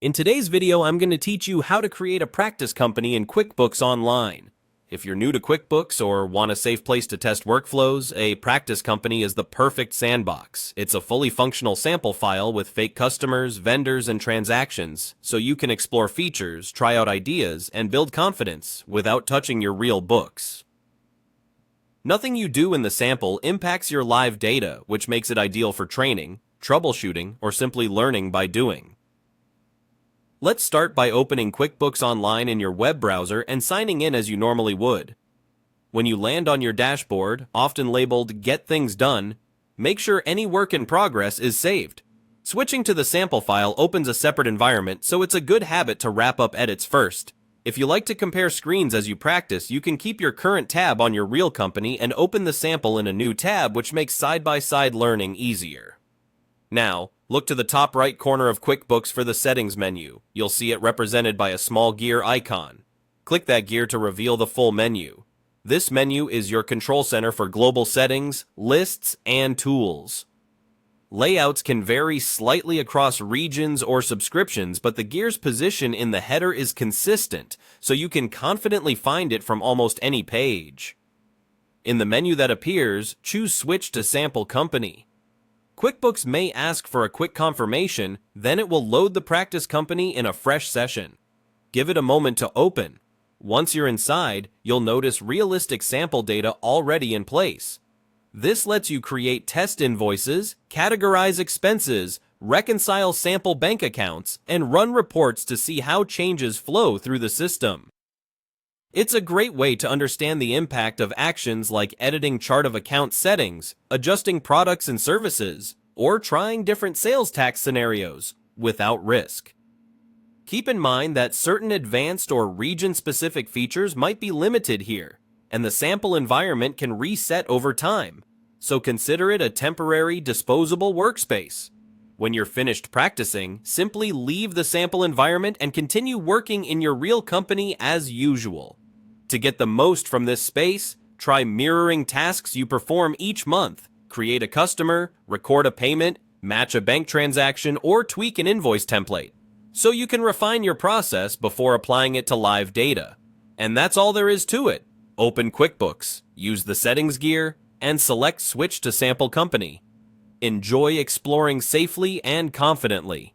In today's video, I'm going to teach you how to create a practice company in QuickBooks Online. If you're new to QuickBooks or want a safe place to test workflows, a practice company is the perfect sandbox. It's a fully functional sample file with fake customers, vendors, and transactions, so you can explore features, try out ideas, and build confidence without touching your real books. Nothing you do in the sample impacts your live data, which makes it ideal for training, troubleshooting, or simply learning by doing. Let's start by opening QuickBooks Online in your web browser and signing in as you normally would. When you land on your dashboard, often labeled Get Things Done, make sure any work in progress is saved. Switching to the sample file opens a separate environment, so it's a good habit to wrap up edits first. If you like to compare screens as you practice, you can keep your current tab on your real company and open the sample in a new tab, which makes side-by-side learning easier. Now, look to the top right corner of QuickBooks for the Settings menu. You'll see it represented by a small gear icon. Click that gear to reveal the full menu. This menu is your control center for global settings, lists, and tools. Layouts can vary slightly across regions or subscriptions, but the gear's position in the header is consistent, so you can confidently find it from almost any page. In the menu that appears, choose Switch to Sample Company. QuickBooks may ask for a quick confirmation, then it will load the practice company in a fresh session. Give it a moment to open. Once you're inside, you'll notice realistic sample data already in place. This lets you create test invoices, categorize expenses, reconcile sample bank accounts, and run reports to see how changes flow through the system. It's a great way to understand the impact of actions like editing chart of account settings, adjusting products and services, or trying different sales tax scenarios without risk. Keep in mind that certain advanced or region-specific features might be limited here, and the sample environment can reset over time, so consider it a temporary, disposable workspace. When you're finished practicing, simply leave the sample environment and continue working in your real company as usual. To get the most from this space, try mirroring tasks you perform each month. Create a customer, record a payment, match a bank transaction, or tweak an invoice template, so you can refine your process before applying it to live data. And that's all there is to it. Open QuickBooks, use the settings gear, and select Switch to Sample Company. Enjoy exploring safely and confidently.